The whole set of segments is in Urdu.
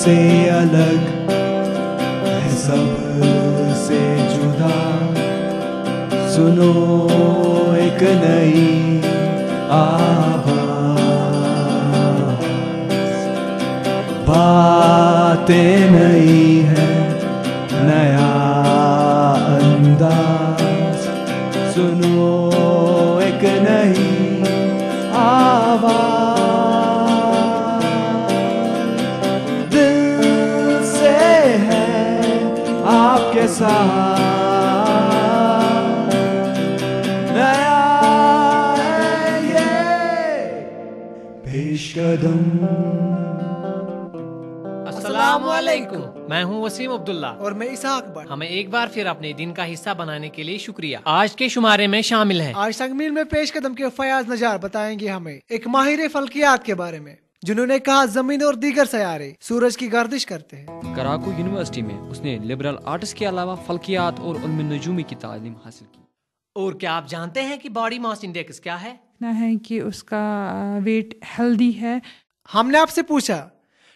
سے الگ ہے سب سے جدا، سنو ایک نئی آواز، باتیں نئی ہے نیا انداز، سنو ایک نئی آواز، دل سے ہے آپ کے ساتھ نیا ہے یہ پیش قدم۔ السلام علیکم، میں ہوں وسیم عبداللہ اور میں اسحاق بٹ۔ ہمیں ایک بار پھر اپنے دن کا حصہ بنانے کے لیے شکریہ۔ آج کے شمارے میں شامل ہیں آج تکمیل میں پیش قدم کے فیاض نجار بتائیں گے ہمیں ایک ماہر فلکیات کے بارے میں، جنہوں نے کہا زمین اور دیگر سیارے سورج کی گردش کرتے ہیں۔ کراکو یونیورسٹی میں اس نے لبرل آرٹس کے علاوہ فلکیات اور علم نجومی کی تعلیم حاصل کی۔ اور کیا آپ جانتے ہیں کہ باڈی ماس انڈیکس کیا ہے؟ ہے کہ اس کا ویٹ ہیلدی ہے۔ ہم نے آپ سے پوچھا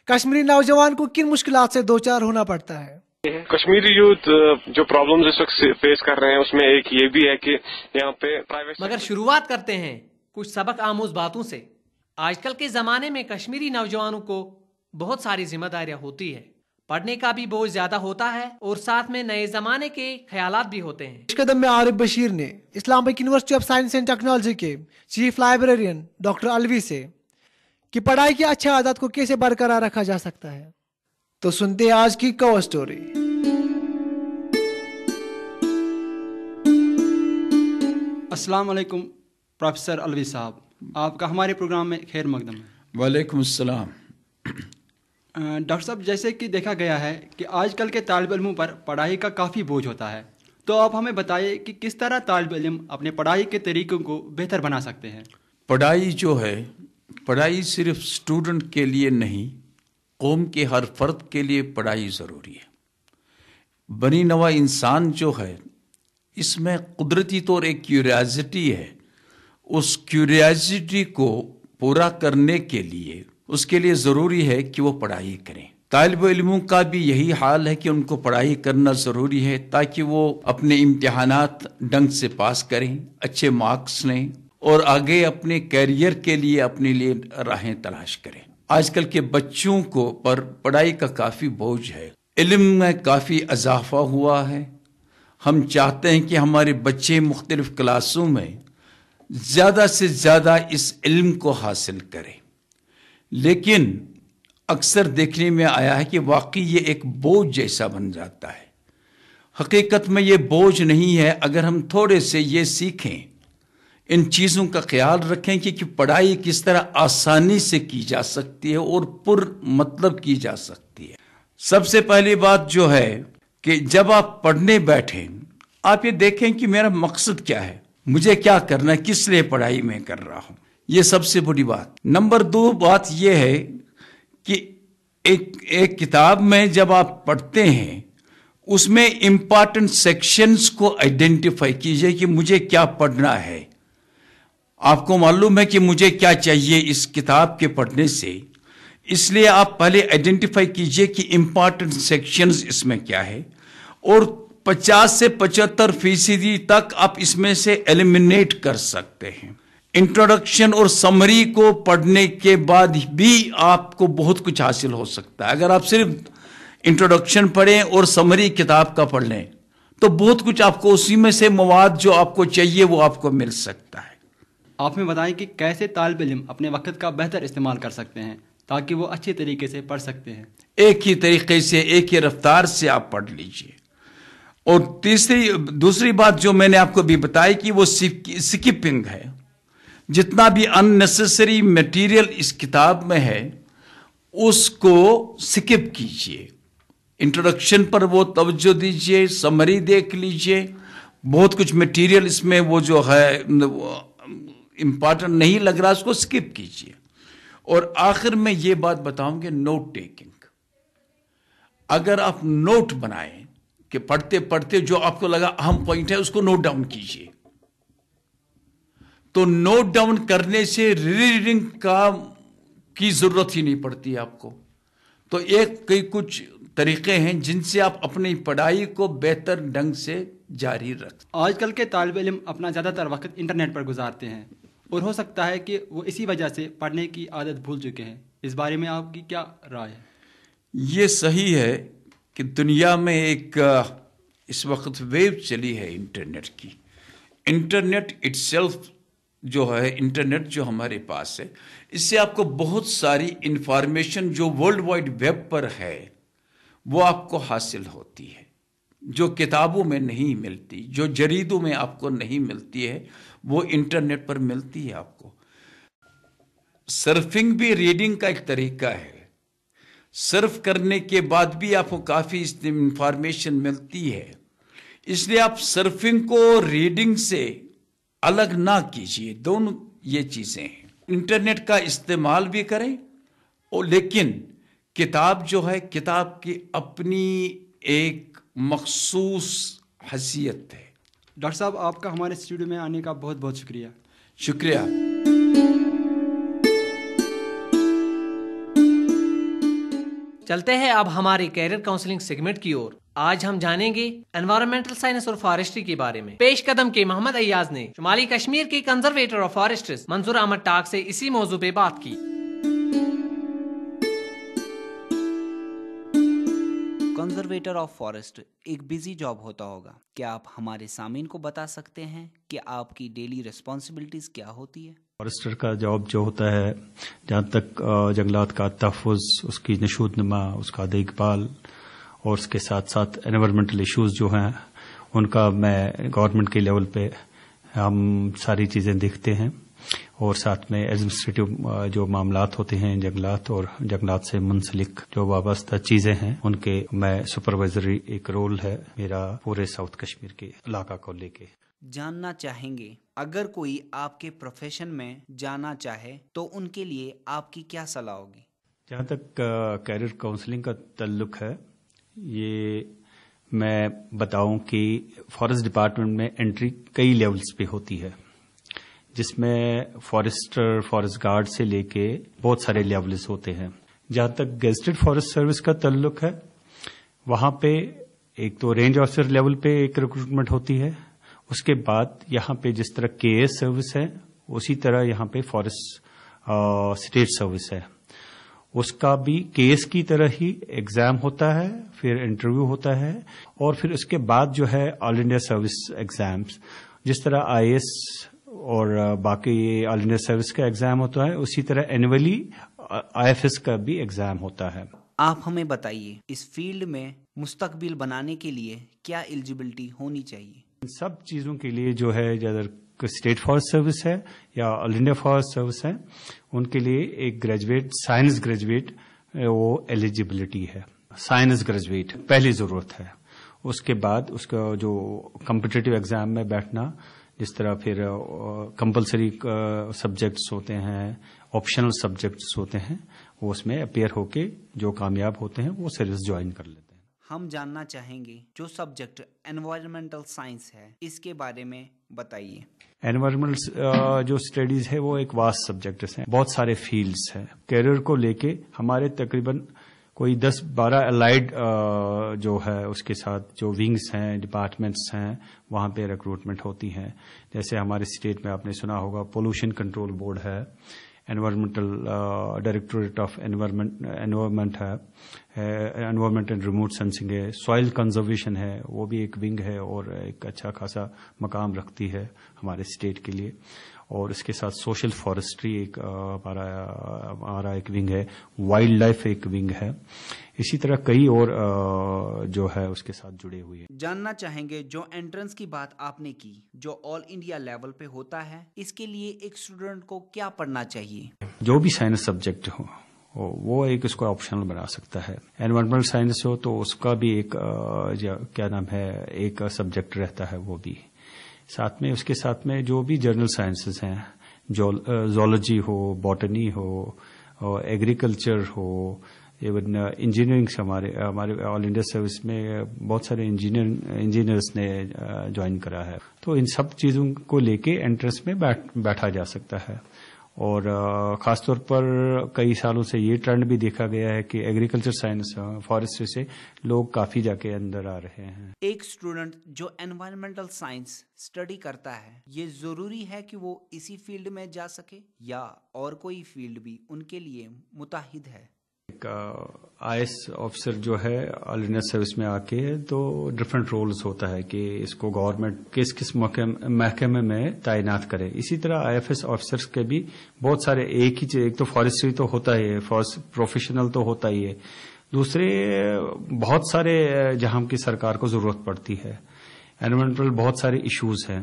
کشمیری نوجوان کو کن مشکلات سے دوچار ہونا پڑتا ہے۔ کشمیری یوتھ جو پرابلمز اس وقت فیس کر رہے ہیں اس میں ایک یہ بھی ہے کہ یہاں پہ پرائیویٹ، مگر شروعات کرتے ہیں کچھ سبق آموز باتوں سے۔ آج کل کے زمانے میں کشمیری نوجوانوں کو بہت ساری ذمہ داریاں ہوتی ہیں، پڑھنے کا بھی بوجھ زیادہ ہوتا ہے اور ساتھ میں نئے زمانے کے خیالات بھی ہوتے ہیں۔ پیش قدم میں عارف بشیر نے اسلام آباد university of science and technology کے چیف لائبریرین ڈاکٹر الوی سے کہ پڑھائی کی اچھی عادت کو کیسے برقرار رکھا جا سکتا ہے، تو سنتے آج کی کو اسٹوری۔ السلام علیکم پروفیسر الوی صاحب، آپ کا ہمارے پروگرام میں خیر مقدم ہے۔ وعلیکم السلام۔ ڈاکٹر صاحب، جیسے کہ دیکھا گیا ہے کہ آج کل کے طالب علموں پر پڑھائی کا کافی بوجھ ہوتا ہے، تو آپ ہمیں بتائیے کہ کس طرح طالب علم اپنے پڑھائی کے طریقوں کو بہتر بنا سکتے ہیں۔ پڑھائی جو ہے، پڑھائی صرف اسٹوڈنٹ کے لیے نہیں، قوم کے ہر فرد کے لیے پڑھائی ضروری ہے۔ بنی نوع انسان جو ہے، اس میں قدرتی طور ایک کیوریازٹی ہے، اس کیوریازٹی کو پورا کرنے کے لیے اس کے لیے ضروری ہے کہ وہ پڑھائی کریں۔ طالب علموں کا بھی یہی حال ہے کہ ان کو پڑھائی کرنا ضروری ہے تاکہ وہ اپنے امتحانات ڈنگ سے پاس کریں، اچھے مارکس لیں اور آگے اپنے کیریئر کے لیے اپنے لیے راہیں تلاش کریں۔ آج کل کے بچوں کو پر پڑھائی کا کافی بوجھ ہے، علم میں کافی اضافہ ہوا ہے۔ ہم چاہتے ہیں کہ ہمارے بچے مختلف کلاسوں میں زیادہ سے زیادہ اس علم کو حاصل کریں، لیکن اکثر دیکھنے میں آیا ہے کہ واقعی یہ ایک بوجھ جیسا بن جاتا ہے۔ حقیقت میں یہ بوجھ نہیں ہے اگر ہم تھوڑے سے یہ سیکھیں، ان چیزوں کا خیال رکھیں کہ پڑھائی کس طرح آسانی سے کی جا سکتی ہے اور پر مطلب کی جا سکتی ہے۔ سب سے پہلی بات جو ہے کہ جب آپ پڑھنے بیٹھیں، آپ یہ دیکھیں کہ میرا مقصد کیا ہے، مجھے کیا کرنا ہے، کس لیے پڑھائی میں کر رہا ہوں، یہ سب سے بڑی بات۔ نمبر 2 بات یہ ہے کہ ایک کتاب میں جب آپ پڑھتے ہیں، اس میں امپارٹنٹ سیکشنز کو آئیڈینٹیفائی کیجئے کہ مجھے کیا پڑھنا ہے۔ آپ کو معلوم ہے کہ مجھے کیا چاہیے اس کتاب کے پڑھنے سے، اس لیے آپ پہلے آئیڈینٹیفائی کیجئے کہ امپارٹنٹ سیکشنز اس میں کیا ہے، اور 50 سے 75% تک آپ اس میں سے ایلیمنیٹ کر سکتے ہیں۔ انٹروڈکشن اور سمری کو پڑھنے کے بعد بھی آپ کو بہت کچھ حاصل ہو سکتا ہے۔ اگر آپ صرف انٹروڈکشن پڑھیں اور سمری کتاب کا پڑھ لیں تو بہت کچھ آپ کو اسی میں سے مواد جو آپ کو چاہیے وہ آپ کو مل سکتا ہے۔ آپ ہمیں بتائیں کہ کیسے طالب علم اپنے وقت کا بہتر استعمال کر سکتے ہیں تاکہ وہ اچھے طریقے سے پڑھ سکتے ہیں۔ ایک ہی طریقے سے، ایک ہی رفتار سے آپ پڑھ لیجئے۔ اور دوسری بات جو میں نے آپ کو بھی بتائی کہ وہ سکپنگ ہے، جتنا بھی ان نیسیسری میٹیریل اس کتاب میں ہے اس کو سکپ کیجئے، انٹروڈکشن پر وہ توجہ دیجئے، سمری دیکھ لیجئے، بہت کچھ میٹیریل اس میں وہ جو ہے امپارٹنٹ نہیں لگ رہا، اس کو سکپ کیجئے۔ اور آخر میں یہ بات بتاؤں کہ نوٹ ٹیکنگ، اگر آپ نوٹ بنائیں کہ پڑھتے پڑھتے جو آپ کو لگا اہم پوائنٹ ہے اس کو نوٹ ڈاؤن کیجئے، تو نوٹ ڈاؤن کرنے سے ری ریڈنگ کی ضرورت ہی نہیں پڑتی آپ کو۔ تو ایک کئی کچھ طریقے ہیں جن سے آپ اپنی پڑھائی کو بہتر ڈھنگ سے جاری رکھ. آج کل کے طالب علم اپنا زیادہ تر وقت انٹرنیٹ پر گزارتے ہیں اور ہو سکتا ہے کہ وہ اسی وجہ سے پڑھنے کی عادت بھول چکے ہیں. اس بارے میں آپ کی کیا رائے ہے؟ یہ صحیح ہے کہ دنیا میں ایک اس وقت ویو چلی ہے انٹرنیٹ کی. انٹرنیٹ اٹ سیلف جو ہے، انٹرنیٹ جو ہمارے پاس ہے، اس سے آپ کو بہت ساری انفارمیشن جو ورلڈ وائڈ ویب پر ہے وہ آپ کو حاصل ہوتی ہے، جو کتابوں میں نہیں ملتی، جو جریدوں میں آپ کو نہیں ملتی ہے، وہ انٹرنیٹ پر ملتی ہے آپ کو. سرفنگ بھی ریڈنگ کا ایک طریقہ ہے. سرف کرنے کے بعد بھی آپ کو کافی انفارمیشن ملتی ہے. اس لیے آپ سرفنگ کو ریڈنگ سے الگ نہ کیجیے. دونوں یہ چیزیں ہیں. انٹرنیٹ کا استعمال بھی کریں، اور لیکن کتاب جو ہے، کتاب کی اپنی ایک مخصوص حیثیت ہے. ڈاکٹر صاحب، آپ کا ہمارے اسٹوڈیو میں آنے کا بہت بہت شکریہ. شکریہ. چلتے ہیں اب ہماری کیریئر کاؤنسلنگ سیگمنٹ کی اور. آج ہم جانیں گے انوائرمنٹل سائنس اور فارسٹری کے بارے میں. پیش قدم کے محمد ایاز نے شمالی کشمیر کے conservator of foresters Manzoor Ahmad Tak سے اسی موضوع پہ بات کی. کنزرویٹر آف فارسٹ ایک بزی جاب ہوتا ہوگا. کیا آپ ہمارے سامعین کو بتا سکتے ہیں کہ آپ کی ڈیلی ریسپانسبلٹیز کیا ہوتی ہے؟ فارسٹر کا جاب جو ہوتا ہے، جہاں تک جنگلات کا تحفظ، اس کی نشود نما، اس کا دیکھ بھال، اور اس کے ساتھ ساتھ انوائرمنٹل ایشوز جو ہیں ان کا میں گورنمنٹ کے لیول پہ ہم ساری چیزیں دیکھتے ہیں، اور ساتھ میں ایڈمنسٹریٹو جو معاملات ہوتے ہیں جنگلات اور جنگلات سے منسلک جو وابستہ چیزیں ہیں ان کے میں سپروائزری ایک رول ہے میرا پورے ساؤتھ کشمیر کے علاقہ کو لے کے. جاننا چاہیں گے اگر کوئی آپ کے پروفیشن میں جانا چاہے تو ان کے لیے آپ کی کیا صلاح ہوگی؟ جہاں تک کیریئر کاؤنسلنگ کا تعلق ہے، یہ میں بتاؤں کہ فارسٹ ڈپارٹمنٹ میں انٹری کئی لیولز پہ ہوتی ہے، جس میں فارسٹر، فارسٹ گارڈ سے لے کے بہت سارے لیولز ہوتے ہیں. جہاں تک گیزٹڈ فارسٹ سروس کا تعلق ہے، وہاں پہ ایک تو رینج آفیسر لیول پہ ایک ریکروٹمنٹ ہوتی ہے. اس کے بعد یہاں پہ جس طرح کے ایس سروس ہے، اسی طرح یہاں پہ فارسٹ اسٹیٹ سروس ہے. اس کا بھی کے ایس کی طرح ہی ایگزام ہوتا ہے، پھر انٹرویو ہوتا ہے، اور پھر اس کے بعد جو ہے آل انڈیا سروس ایگزامز، جس طرح آئی ایس اور باقی آل انڈیا سروس کا ایگزام ہوتا ہے، اسی طرح اینولی آئی ایف ایس کا بھی ایگزام ہوتا ہے. آپ ہمیں بتائیے اس فیلڈ میں مستقبل بنانے کے لیے کیا ایلیجبلٹی ہونی چاہیے؟ ان سب چیزوں کے لیے جو ہے اگر اسٹیٹ فارسٹ سروس ہے یا آل انڈیا فارسٹ سروس ہے، ان کے لیے ایک گریجویٹ، سائنس گریجویٹ وہ ایلیجبلٹی ہے. سائنس گریجویٹ پہلی ضرورت ہے. اس کے بعد اس کا جو کمپٹیٹو ایگزام میں بیٹھنا، جس طرح پھر کمپلسری سبجیکٹس ہوتے ہیں، آپشنل سبجیکٹس ہوتے ہیں، وہ اس میں اپیئر ہو کے جو کامیاب ہوتے ہیں وہ سروس جوائن کر لیتے ہیں. ہم جاننا چاہیں گے جو سبجیکٹ انوائرمنٹل سائنس ہے اس کے بارے میں بتائیے. انوائرمنٹل جو اسٹڈیز ہے وہ ایک واسٹ سبجیکٹس ہیں، بہت سارے فیلڈس ہیں. کیریئر کو لے کے ہمارے تقریباً کوئی 10-12 الائڈ جو ہے اس کے ساتھ جو ونگز ہیں، ڈپارٹمنٹس ہیں، وہاں پہ ریکروٹمنٹ ہوتی ہیں. جیسے ہمارے اسٹیٹ میں آپ نے سنا ہوگا پولوشن کنٹرول بورڈ ہے، انوائرمنٹل ڈائریکٹوریٹ آف انوائرمنٹ ہے، انوائرمنٹ اینڈ ریموٹ سینسنگ ہے، سوائل کنزرویشن ہے، وہ بھی ایک ونگ ہے اور ایک اچھا خاصا مقام رکھتی ہے ہمارے اسٹیٹ کے لیے. اور اس کے ساتھ سوشل فارسٹری ایک ہمارا ایک ونگ ہے، وائلڈ لائف ایک ونگ ہے. اسی طرح کئی اور جو ہے اس کے ساتھ جڑے ہوئے ہیں. جاننا چاہیں گے جو انٹرنس کی بات آپ نے کی جو آل انڈیا لیول پہ ہوتا ہے، اس کے لیے ایک اسٹوڈنٹ کو کیا پڑھنا چاہیے؟ جو بھی سائنس سبجیکٹ ہو وہ ایک اس کو آپشنل بنا سکتا ہے. انوائرمنٹل سائنس ہو تو اس کا بھی ایک کیا نام ہے ایک سبجیکٹ رہتا ہے وہ بھی. ساتھ میں اس کے ساتھ میں جو بھی جنرل سائنسز ہیں، زولوجی ہو، باٹنی ہو، ایگریکلچر ہو، ایون انجینئرنگ سے ہمارے آل انڈیا سروس میں بہت سارے انجینئرس نے جوائن کرا ہے. تو ان سب چیزوں کو لے کے انٹرنس میں بیٹھا جا سکتا ہے. اور خاص طور پر کئی سالوں سے یہ ٹرینڈ بھی دیکھا گیا ہے کہ ایگریکلچر سائنس فارسٹری سے لوگ کافی جا کے اندر آ رہے ہیں. ایک اسٹوڈنٹ جو انوائرمنٹل سائنس اسٹڈی کرتا ہے یہ ضروری ہے کہ وہ اسی فیلڈ میں جا سکے یا اور کوئی فیلڈ بھی ان کے لیے متحد ہے؟ ایک آئی ایس آفیسر جو ہے آلرنیس سروس میں آ کے تو ڈفرینٹ رولز ہوتا ہے کہ اس کو گورنمنٹ کس کس محکمے میں تعینات کرے. اسی طرح آئی ایف ایس آفیسرس کے بھی بہت سارے ایک تو فارسٹری تو ہوتا ہی ہے, پروفیشنل تو ہوتا ہی ہے, دوسرے بہت سارے جہاں کی سرکار کو ضرورت پڑتی ہے. انوائرمنٹل بہت سارے ایشوز ہیں,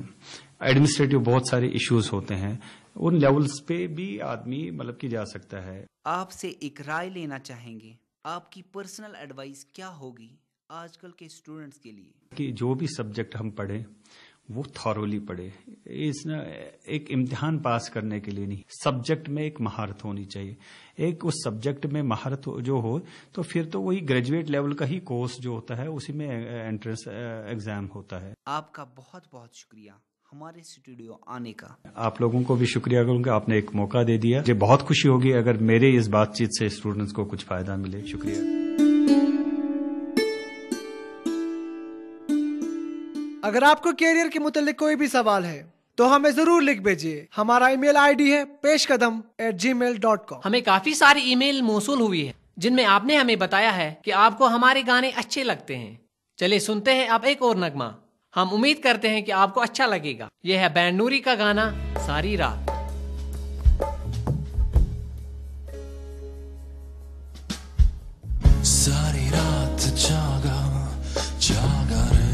ایڈمنسٹریٹو بہت سارے ایشوز ہوتے ہیں, ان لیولز پہ بھی آدمی مطلب کی جا سکتا ہے. آپ سے ایک رائے لینا چاہیں گے, آپ کی پرسنل ایڈوائس کیا ہوگی آج کل کے اسٹوڈنٹس کے لیے؟ کہ جو بھی سبجیکٹ ہم پڑھیں وہ تھورولی پڑھے. ایک امتحان پاس کرنے کے لیے نہیں, سبجیکٹ میں ایک مہارت ہونی چاہیے. ایک اس سبجیکٹ میں مہارت جو ہو تو پھر تو وہی گریجویٹ لیول کا ہی کورس جو ہوتا ہے اسی میں انٹرنس ایگزام ہوتا ہے. آپ کا بہت بہت شکریہ ہمارے اسٹوڈیو آنے کا. آپ لوگوں کو بھی شکریہ کروں گا, آپ نے ایک موقع دے دیا. مجھے بہت خوشی ہوگی اگر میرے اس بات چیت سے اسٹوڈنٹس کو کچھ فائدہ ملے. شکریہ. اگر آپ کو کیریئر کے متعلق کوئی بھی سوال ہے تو ہمیں ضرور لکھ بھیجیے. ہمارا ای میل آئی ڈی ہے peshkadam@gmail.com. ہمیں کافی ساری ای میل موصول ہوئی ہے جن میں آپ نے ہمیں بتایا ہے کہ آپ کو ہمارے گانے اچھے لگتے ہیں. چلے سنتے ہیں اب ایک اور نغمہ. ہم امید کرتے ہیں کہ آپ کو اچھا لگے گا. یہ ہے بینڈ نوری کا گانا ساری رات. ساری رات جاگا جاگا رے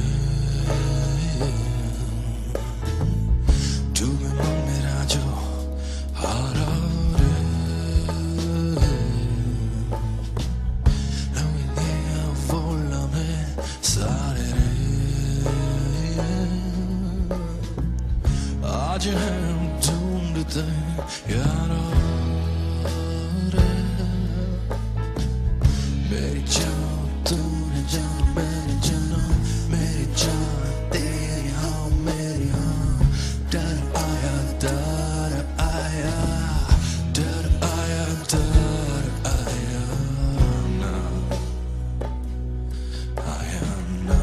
میرا جو ہارا vola me sare آج ہم ڈھونڈتے یارا رے میری جان تو نے جان میری جانا میری جان تیری ہاں میری ہاں ڈر آیا ڈر آیا ڈر آیا ڈر آیا نا آیا نا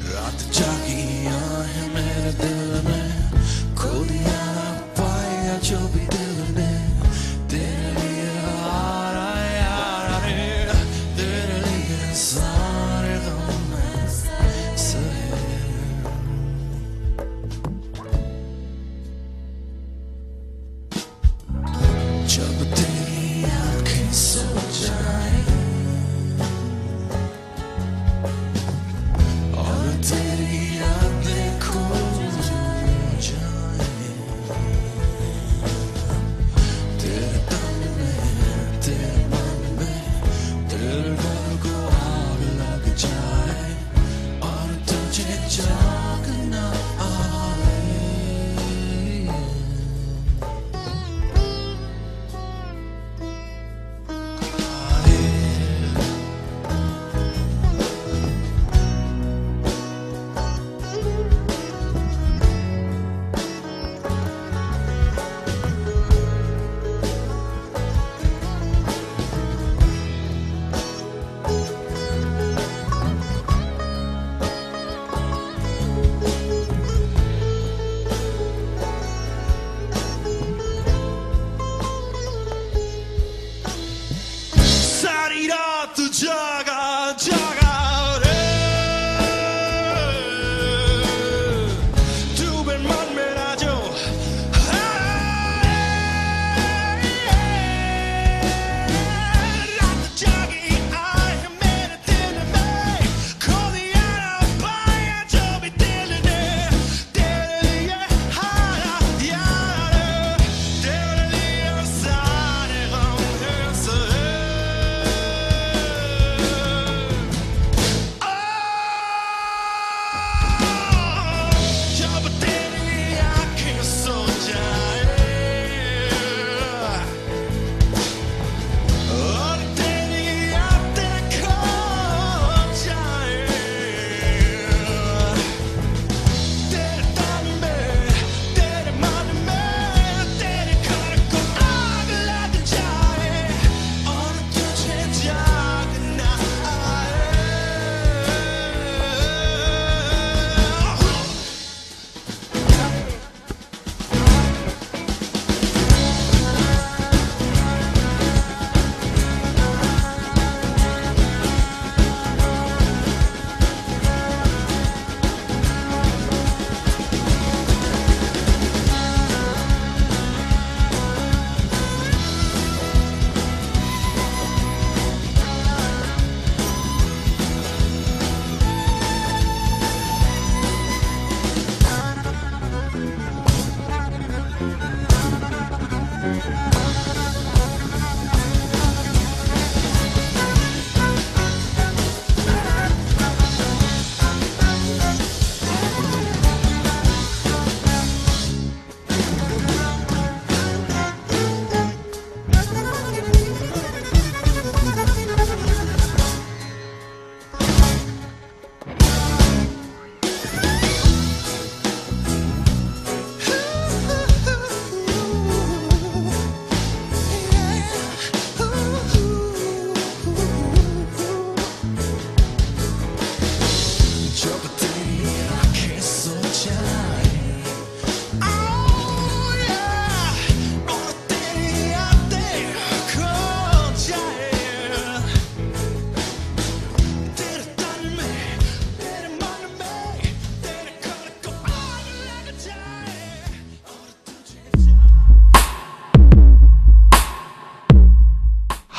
رات جاگی ہے میرے دل میں کھو دیا پایا جو بھی دل نے تیرے لیے آ رہا یار رے تیرے لیے سارے غم میں سہے جب تیری آنکھیں سو جائیں اور تیری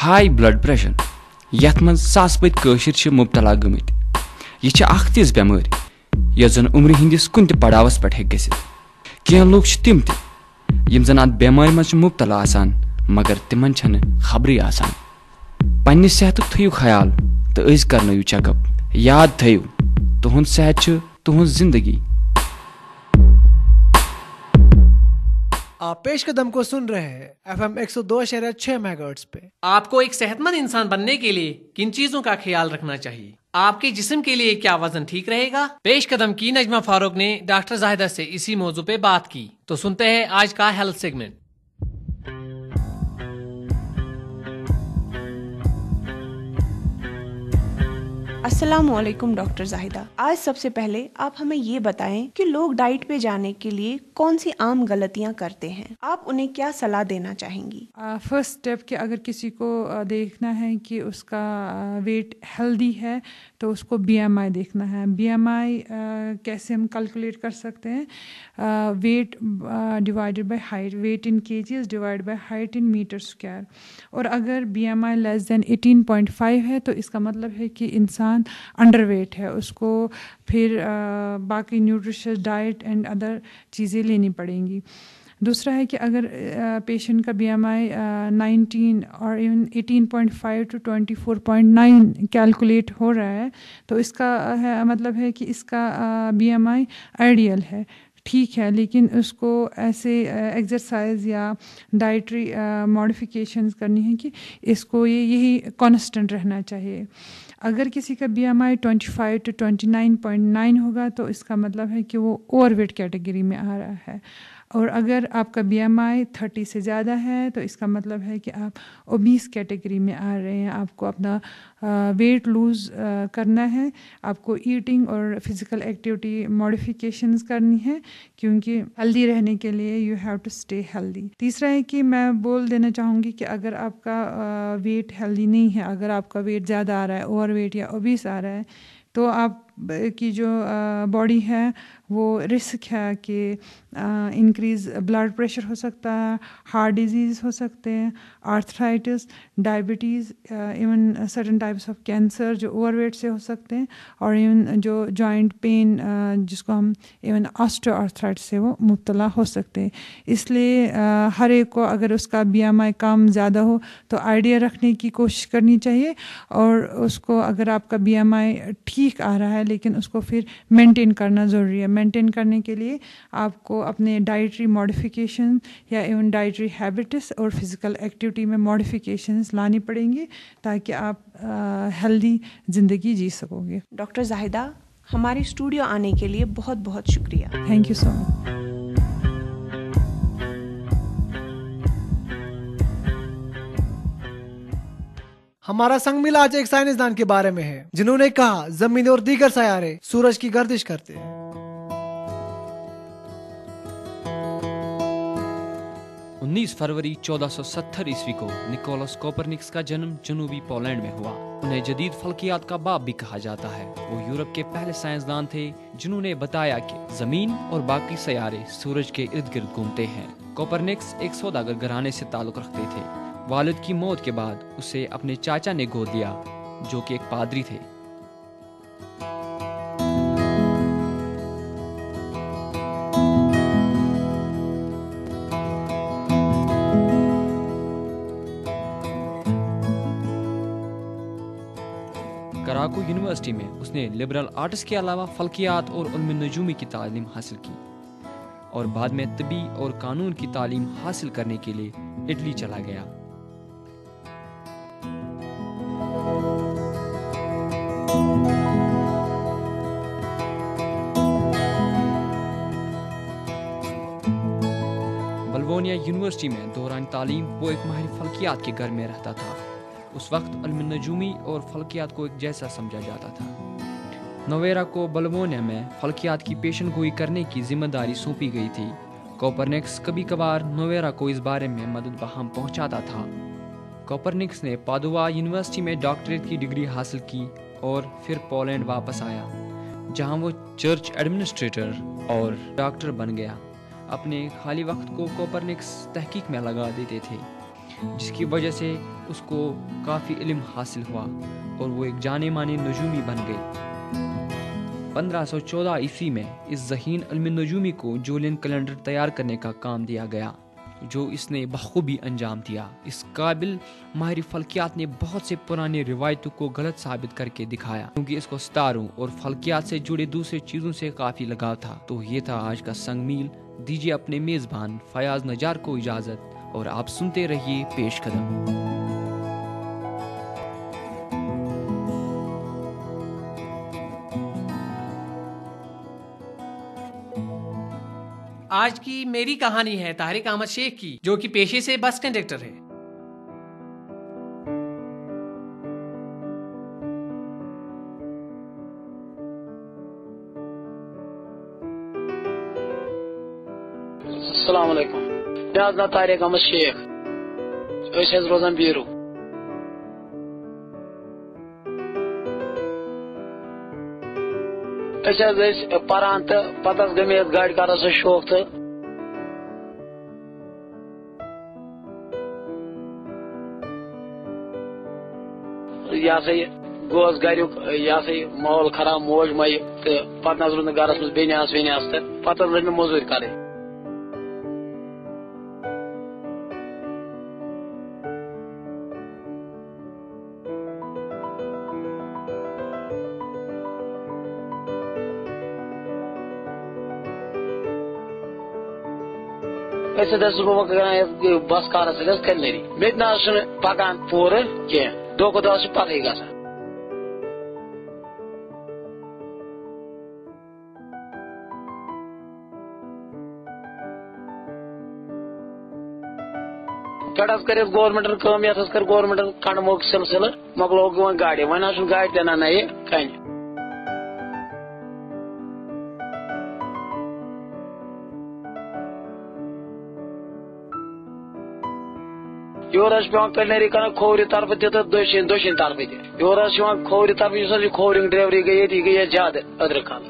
ہائی بلڈ پریشر یتھ من ساس پت کاشر مبتلا گمت. یہ اخ تیز بیماری یس زن عمر ہندس کن تہ پڑاوس پہ ہیک گژھت. کینٛہہ لوگ تم تہ یم زن ات بیماری مز مبتلا آسان مگر تمن چھنہ خبرے آسان. پننہ صحتک تھیو خیال تو أز کرنٲیِو چیک اپ. یاد تھیو تہند صحت چھ تہنز زندگی. آپ پیش قدم کو سن رہے ہیں FM 102.6 میگا-ہرٹز پہ. آپ کو ایک صحت مند انسان بننے کے لیے کن چیزوں کا خیال رکھنا چاہیے؟ آپ کے جسم کے لیے کیا وزن ٹھیک رہے گا؟ پیش قدم کی نجمہ فاروق نے ڈاکٹر زاہدہ سے اسی موضوع پہ بات کی. تو سنتے ہیں آج کا ہیلتھ سیگمنٹ. السلام علیکم ڈاکٹر زاہدہ. آج سب سے پہلے آپ ہمیں یہ بتائیں کہ لوگ ڈائٹ پہ جانے کے لیے کون سی عام غلطیاں کرتے ہیں. آپ انہیں کیا صلاح دینا چاہیں گی؟ فرسٹ اسٹیپ کہ اگر کسی کو دیکھنا ہے کہ اس کا ویٹ ہیلدی ہے تو اس کو BMI دیکھنا ہے. BMI کیسے ہم کیلکولیٹ کر سکتے ہیں؟ Weight divided by height, weight in kgs divide by height in metre square. اور اگر BMI لیس دین 18.5 ہے تو اس کا مطلب ہے کہ انسان انڈر ویٹ ہے. اس کو پھر باقی نیوٹریشس ڈائٹ اینڈ ادر چیزیں لینی پڑیں گی. دوسرا ہے کہ اگر پیشنٹ کا BMI 19 اور ایون 18.5 to 24.9 کیلکولیٹ ہو رہا ہے تو اس کا مطلب ہے کہ اس کا BMI آئیڈیل ہے, ٹھیک ہے, لیکن اس کو ایسے ایکسرسائز یا ڈائٹری ماڈیفیکیشنز کرنی ہے کہ اس کو یہی کانسٹنٹ رہنا چاہیے. اگر کسی کا BMI 25 to 29.9 ہوگا تو اس کا مطلب ہے کہ وہ اوور ویٹ کیٹیگری میں آ رہا ہے. اور اگر آپ کا BMI 30 سے زیادہ ہے تو اس کا مطلب ہے کہ آپ اوبیس کیٹیگری میں آ رہے ہیں. آپ کو اپنا ویٹ لوز کرنا ہے, آپ کو ایٹنگ اور فزیکل ایکٹیویٹی ماڈیفیکیشنز کرنی ہے کیونکہ ہیلدی رہنے کے لیے you have to stay healthy. تیسرا ہے کہ میں بول دینا چاہوں گی کہ اگر آپ کا ویٹ ہیلدی نہیں ہے, اگر آپ کا ویٹ زیادہ آ رہا ہے, اوور ویٹ یا اوبیس آ رہا ہے, تو آپ کی جو باڈی ہے وہ رسک ہے کہ انکریز بلڈ پریشر ہو سکتا ہے, ہارٹ ڈیزیز ہو سکتے ہیں, arthritis, diabetes, even certain types of cancer جو اوور ویٹ سے ہو سکتے ہیں, اور ایون جو جوائنٹ پین جس کو ہم ایون آسٹو آرتھرائٹس سے وہ مبتلا ہو سکتے ہیں. اس لیے ہر ایک کو اگر اس کا BMI کم زیادہ ہو تو آئیڈیا رکھنے کی کوشش کرنی چاہیے, اور اس کو اگر آپ کا BMI ٹھیک آ رہا ہے لیکن اس کو پھر مینٹین کرنا ضروری ہے. مینٹین کرنے کے لیے آپ کو اپنے ڈائٹری ماڈیفیکیشن یا ایون ڈائٹری ہیبٹس اور فزیکل ایکٹیویٹی میں ماڈیفیکیشنز لانی پڑیں گی تاکہ آپ ہیلدی زندگی جی سکو گے. ڈاکٹر زاہدہ, ہمارے اسٹوڈیو آنے کے لیے بہت بہت شکریہ. تھینک یو سو مچ. ہمارا سنگ مل آج ایک سائنسدان کے بارے میں ہے جنہوں نے کہا زمین اور دیگر سیارے سورج کی گردش کرتے ہیں. 19 فروری 1470 عیسوی کو نکولس کوپرنکس کا جنم جنوبی پولینڈ میں ہوا. انہیں جدید فلکیات کا باپ بھی کہا جاتا ہے. وہ یورپ کے پہلے سائنسدان تھے جنہوں نے بتایا کہ زمین اور باقی سیارے سورج کے ارد گرد گھومتے ہیں. کوپرنکس ایک سوداگر گھرانے سے تعلق رکھتے تھے. والد کی موت کے بعد اسے اپنے چاچا نے گود لیا جو کہ ایک پادری تھے. کراکو یونیورسٹی میں اس نے لبرل آرٹس کے علاوہ فلکیات اور علم نجومی کی تعلیم حاصل کی اور بعد میں طبی اور قانون کی تعلیم حاصل کرنے کے لیے اٹلی چلا گیا. بلونیا یونیورسٹی میں دوران تعلیم وہ ایک ماہر فلکیات کے گھر میں رہتا تھا. اس وقت علم نجومی اور فلکیات کو ایک جیسا سمجھا جاتا تھا. نویرا کو بلونیا میں فلکیات کی پیشن گوئی کرنے کی ذمہ داری سونپی گئی تھی. کوپرنکس کبھی کبھار نویرا کو اس بارے میں مدد بہم پہنچاتا تھا. کوپرنکس نے پادوا یونیورسٹی میں ڈاکٹریٹ کی ڈگری حاصل کی اور پھر پولینڈ واپس آیا جہاں وہ چرچ ایڈمنسٹریٹر اور ڈاکٹر بن گیا. اپنے خالی وقت کو کوپرنکس تحقیق میں لگا دیتے تھے. جس کی وجہ سے اس کو کافی علم حاصل ہوا اور وہ ایک جانے مانے نجومی بن گئی۔ 1514 عیسوی میں اس ذہین علم نجومی کو جولین کیلنڈر تیار کرنے کا کام دیا گیا، جو اس نے بخوبی انجام دیا۔ اس قابل ماہر فلکیات نے بہت سے پرانے روایتوں کو غلط ثابت کر کے دکھایا، کیونکہ اس کو ستاروں اور فلکیات سے جڑے دوسرے چیزوں سے کافی لگاؤ تھا۔ تو یہ تھا آج کا سنگ میل۔ دیجیے اپنے میزبان فیاض نجار کو اجازت اور آپ سنتے رہیے پیش قدم۔ آج کی میری کہانی ہے طارق احمد شیخ کی، جو کہ پیشے سے بس کنڈکٹر ہے۔ السلام علیکم، مےٚ حظ ناو طارق احمد شیخ، أسۍ حظ روزان بیٖرو۔ أسۍ حظ ٲسۍ پران تہٕ پتہٕ حظ گٔے مےٚ یتھ گاڑِ کارس سۭتۍ شوق تہٕ یہِ ہسا یہِ گوٚو حظ گریُک یہِ ہسا یہِ ماحول خراب، موج مٔیہِ تہٕ پتہٕ نہ حظ روٗد نہٕ گرس منٛز بیٚنہِ آسہٕ ویٚنہِ آسہٕ تہٕ پتہٕ حظ لٔج مےٚ موٚزوٗرۍ کرٕنۍ۔ أسۍ حظ ٲسٕس بہٕ کران یتھ بس کارس سۭتۍ حظ کلنری، مےٚ تہِ نہ حظ چھُنہٕ پکان پوٗرٕ کینٛہہ، دۄہ کھۄتہٕ دۄہ حظ چھُ پتھٕے گژھان۔ پٮ۪ٹھٕ حظ کٔر اَسہِ گورمنٹن کٲم، یتھ حظ کٔر گورمنٹن کنڈٕ سلسلہٕ، مۄکلووُکھ وۄنۍ گاڑِ، وۄنۍ حظ چھُنہٕ گاڑِ تہِ انان نَیہِ کنہِ۔ یور حظ چھُ پیوان کلنری کران کھوورِ طرفہٕ تہِ تہٕ دٔچھِنۍ طرفہٕ تہِ۔ یور حظ چھُ یِوان کھوورِ طرفہٕ، یُس حظ یہِ کھوورِنگ ڈرایوری گٔے ییٚتہِ، یہِ گٔے ییٚتہِ زیادٕ أدرٕ کھل۔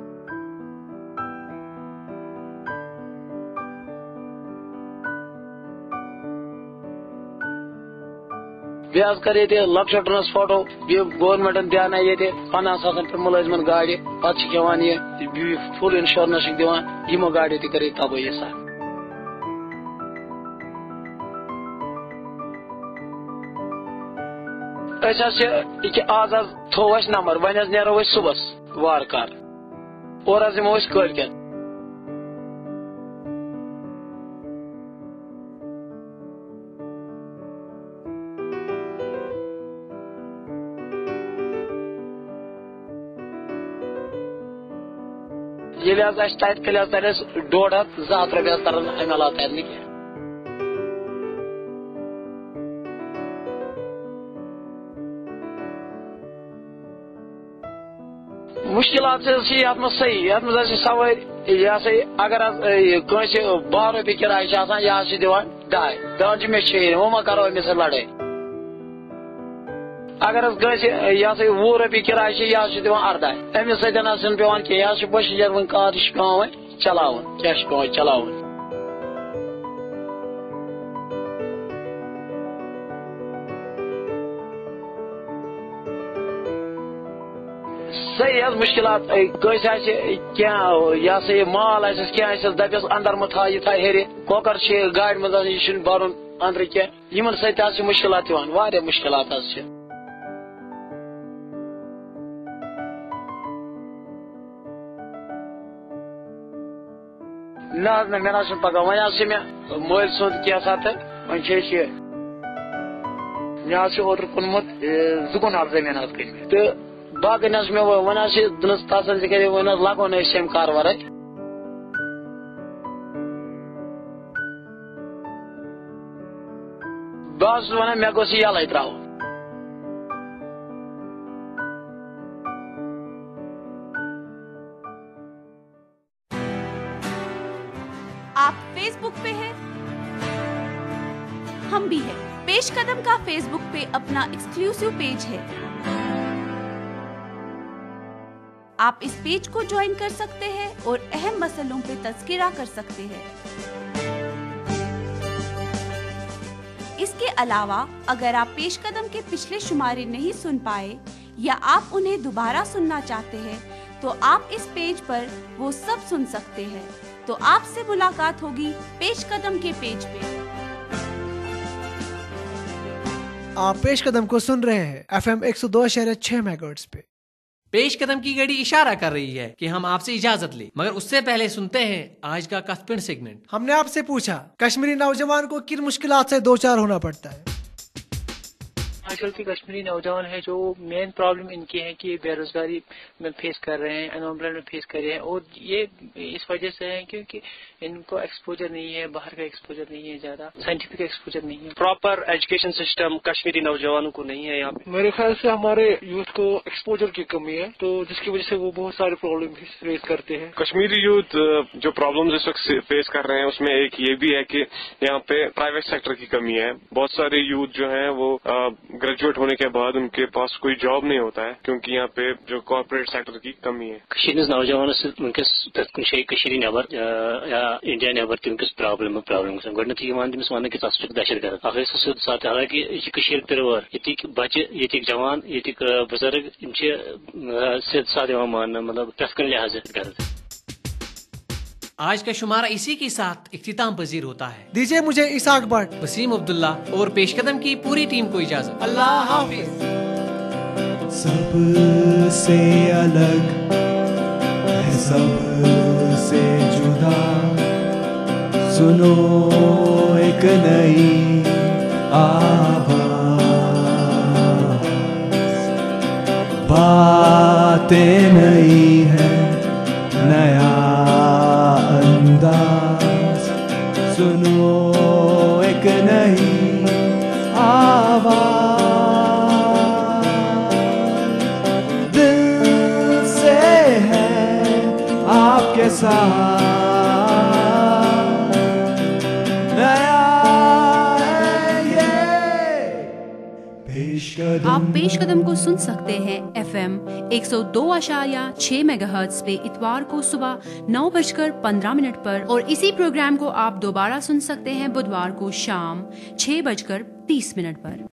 بیٚیہِ حظ کٔر ییٚتہِ لۄکچہِ ٹرانسپورٹو، بیٚیہِ گورمنٹن دیانٲے ییٚتہِ 50,000 پٮ۪ٹھ مُلٲزمن گاڑِ، پتہٕ چھِکھ یِوان یہِ فُل انشورنس چھِکھ دِوان، یِمو گاڑیو تہِ کٔر ییٚتہِ تبٲہی سان۔ أسۍ حظ چھِ یہِ آز حظ تھوٚو اَسہِ نمبر، وۄنۍ حظ نیرو أسۍ صبحس وارٕ کار، اورٕ حظ یِمو أسۍ کٲلۍکٮ۪تھ۔ ییٚلہِ حظ اَسہِ تَتہِ تیٚلہِ حظ تَرِ اَسہِ 150-200 رۄپیہِ حظ ترن اَمہِ علاوٕ ترِ نہٕ کیٚنٛہہ۔ مُشکِلات حظ چھِ یتھ منٛز صحیح، یتھ منٛز حظ چھِ سوٲرۍ یہِ ہسا یہِ اگر حظ کٲنٛسہِ 12 رۄپیہِ کِراے چھِ آسان، یہِ حظ چھِ دِوان 2.5، دپان چھِ مےٚ چھِ شیرٕنۍ، وۄنۍ ما کرو أمِس سۭتۍ لڑٲے۔ اگر حظ کٲنٛسہِ یہِ ہسا یہِ 20 رۄپیہِ کِراے چھِ، یہِ حظ چھِ دِوان 18، أمِس سۭتۍ حظ چھُنہٕ پیوان کینٛہہ، یہِ حظ چھُ پٔسنجر وۄنۍ کار، یہِ چھُ پیوان وۄنۍ چلاوُن، کیاہ چھُ پیوان چلاوُن۔ صحیح حظ مُشکِلات، کٲنٛسہِ آسہِ کینٛہہ یہِ ہسا یہِ مال آسٮ۪س کینٛہہ آسٮ۪س، دپٮ۪س اندر مہ تھاو، یہِ تھاو ہیٚرِ، کۄکر چھِ گاڑِ منٛز آسان، یہِ چھُنہٕ برُن أنٛدرٕ کینٛہہ، یِمن سۭتۍ تہِ حظ چھِ مُشکِلات یِوان، واریاہ مُشکِلات حظ چھِ۔ نہ حظ نہ، مےٚ نہ حظ چھُنہٕ پکان، وۄنۍ حظ چھِ مےٚ مٲلۍ سُنٛد کینٛژھا تہٕ وۄنۍ چھِ أسۍ یہِ، مےٚ حظ چھُ اوترٕ کُنمُت 2 کنال زٔمیٖن حظ کٕنۍ مےٚ، تہٕ باقٕے نہ حظ چھُ مےٚ وۄنۍ حظ چھِ دِنس تسلی کرے، وۄنۍ حظ لگو نہٕ أسۍ اَمہِ کار ورٲے۔ بہٕ حظ چھُس ونان مےٚ گوٚژھ یہِ یلے تراوُن۔ آپ فیس بک پہ ہیں؟ ہم بھی ہیں۔ پیش قدم کا فیس بک پہ اپنا ایکسکلوسیو پیج ہے، آپ اس پیج کو جوائن کر سکتے ہیں اور اہم مسئلوں پہ تذکرہ کر سکتے ہیں۔ اس کے علاوہ اگر آپ پیش قدم کے پچھلے شمارے نہیں سن پائے یا آپ انہیں دوبارہ سننا چاہتے ہیں تو آپ اس پیج پر وہ سب سن سکتے ہیں۔ تو آپ سے ملاقات ہوگی پیش قدم کے پیج پہ۔ آپ پیش قدم کو سن رہے ہیں FM 102.6 میگاہرٹز پہ۔ پیش قدم کی گھڑی اشارہ کر رہی ہے کہ ہم آپ سے اجازت لیں، مگر اس سے پہلے سنتے ہیں آج کا کس پن سیگمنٹ۔ ہم نے آپ سے پوچھا کشمیری نوجوان کو کن مشکلات سے دوچار ہونا پڑتا ہے۔ آج کل کے کشمیری نوجوان ہیں جو مین پرابلم ان کی ہے کہ بے روزگاری میں فیس کر رہے ہیں، انمپلائمنٹ میں فیس کر رہے ہیں، اور یہ اس وجہ سے ہے کیونکہ ان کو ایکسپوجر نہیں ہے، باہر کا ایکسپوجر نہیں ہے، زیادہ سائنٹیفک ایکسپوجر نہیں ہے، پراپر ایجوکیشن سسٹم کشمیری نوجوانوں کو نہیں ہے یہاں پہ۔ میرے خیال سے ہمارے یوتھ کو ایکسپوجر کی کمی ہے، تو جس کی وجہ سے وہ بہت سارے پرابلم فیس کرتے ہیں۔ کشمیری یوتھ جو پرابلمز اس وقت فیس کر رہے ہیں اس میں ایک یہ بھی ہے کہ یہاں پہ پرائیویٹ سیکٹر کی کمی ہے۔ بہت سارے یوتھ جو ہیں وہ گریجویٹ ہونے کے بعد ان کے پاس کوئی جاب نہیں ہوتا ہے کیونکہ یہاں پہ جو کارپوریٹ سیکٹر کی کمی ہے۔ کشمیر نوجوانس ونکس کشمیر نبر یا انڈیا نبر تمکس پرابلم گۄڈنیتھٕے یِوان تٔمِس وننہٕ کہِ ژٕ ہسا چھُکھ دہشت گرد اکھ ٲسۍ سیوٚد ساتھ، حالانکہِ یہِ چھِ کٔشیٖر ترٛوٲر، ییٚتِکۍ بچہِ، ییٚتِکۍ جوان، ییٚتِکۍ بُزرگ یِم چھِ سیوٚد ساتھ یِوان ماننہٕ، مطلب پرٛٮ۪تھ کُنہِ لحاظہٕ غرض۔ آج کا شمارہ اسی کے ساتھ اختتام پذیر ہوتا ہے۔ دیجیے مجھے اسحاق بٹ، وسیم عبداللہ اور پیش قدم کی پوری ٹیم کو اجازت۔ اللہ حافظ۔ سب سے الگ ہے، سب سے جدا، سنو ایک نئی آواز، باتیں نئی ہے، نیا انداز، سنو ایک نئی آواز، دل سے ہے آپ کے ساتھ، آپ پیش قدم کو سن سکتے ہیں FM 102.6 میگاہرٹز پہ اتوار کو صبح 9:15 پر، اور اسی پروگرام کو آپ دوبارہ سن سکتے ہیں بدوار کو شام 6:30 پر۔